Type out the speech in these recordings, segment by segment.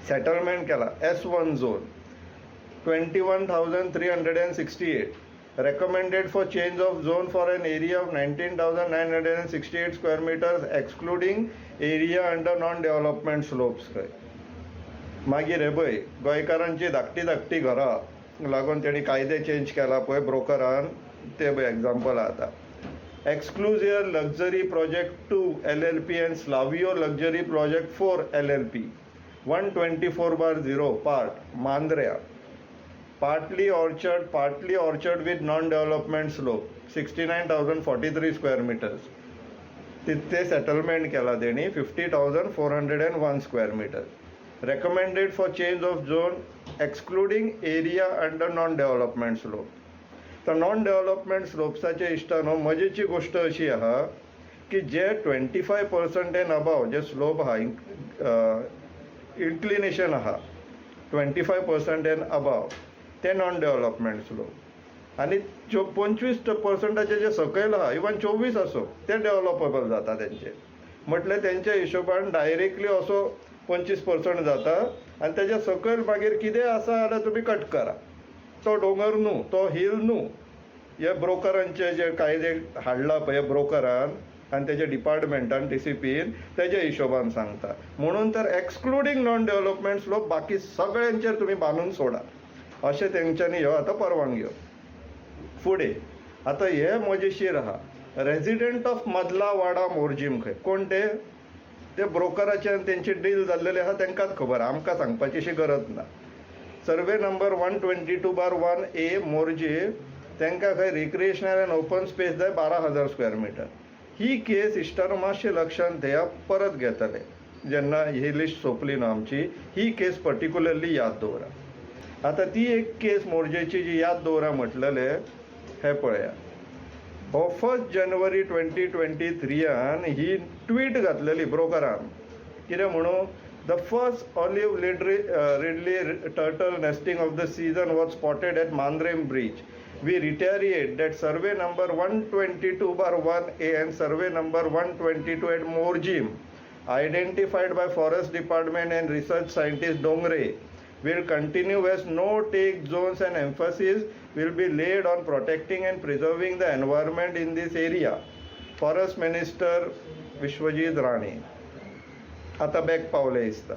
Settlement केला. S1 zone 21,368. Recommended for change of zone for an area of 19,968 square meters excluding area under non-development slopes. मागीर हे पळय गोंयकारांची धाकटी घरां लागून तेणी कायदे चेंज केला पळय ब्रोकरान, ते पळय एग्जाम्पल आतां. Exclusive luxury project 2 LLP and Slavio Luxury Project 4 LLP 124/0 part Mandrea. Partly orchard with non-development slope 69,043 square meters. तिथे सेटलमेंट केला तेणी 50,401 square meters. Recommended for change of zone excluding area under non-development slope. तर non development स्लोप्साचे इश्टानो मजेची गोष्ट अशी आहा की जे 25% N above जे स्लोप आहा, इन्क्लिनेशन आहा 25% एन अबाव, ते नॉन डेव्हलपमेंट स्लोप. आनी 25% जे सकयल आहा, इवन 24 असो, ते डेव्हलपेबल जाता तेंचे. म्हटल्यार तेंच्या हिशोबान डायरेक्टली असो 25% जाता आनी तेच्या सकयल मागीर कितें आसा जाल्यार तुमी कट करा. तो दोंगर न्हू, तो हिल न्हू. हे ब्रोकरांचे जे कायदे हाडला पळय ब्रोकरान आनी तेजे डिपार्टमेंटान TCPन तेजे हिशोबान सांगता. म्हणून तर एक्सक्लुडींग नॉन डेव्हलपमेंट स्लोप बाकी सगळ्यांचेर तुमी बांदून सोडा अशें तेंच्यांनी ह्यो आतां परवानग्यो. फुडें आतां हे मजेशीर आहा. रेजिडेंट ऑफ मदला वाडा मोर्जीम खंय कोण ते ब्रोकराचे आनी तेंची डील जाल्लेले आहा, तेंकाच खबर, आमकां सांगपाची अशी गरज ना. सर्वे नंबर 122/1A मोर्जे, तांकां खंय रिक्रिएशनल एंड ओपन स्पेस जाय 12,000 स्क्वेअर मीटर. ही केस इश्टानो मातशें लक्षांत घेया, परत घेतले जेन्ना ही लिस्ट सोंपली न्हू आमची. ही केस पर्टिक्युलरली याद दवरा. आतां ती एक केस मोर्जेची जी याद दवरा म्हटलेले हे पळया. 1 जानेवारी 2023 ही ट्वीट घातलेली ब्रोकरान. कितें म्हणून, The first olive ridley turtle nesting of the season was spotted at Mandrem Bridge. We reiterate that survey number 122/1A and survey number 122 at Morjim, identified by Forest Department and research scientist Dongre, will continue as no take zones and emphasis will be laid on protecting and preserving the environment in this area. Forest Minister Vishwajit Rane. आता back पावले दिसता.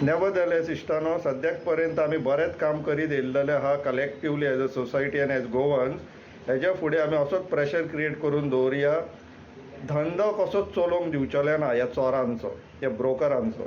Nevertheless इश्टानो, सद्याक पर्यंत आमी बरेंच काम करीत येयल्लेले आहा कलेक्टिवली एज अ सोसायटी आनी एज गोवन्स. हेज्या फुडें आमी असोच प्रेशर क्रिएट करून दवरया. धंदो कसोच चलोवंक दिवचले ना ह्या चोरांचो, ह्या ब्रोकरांचो.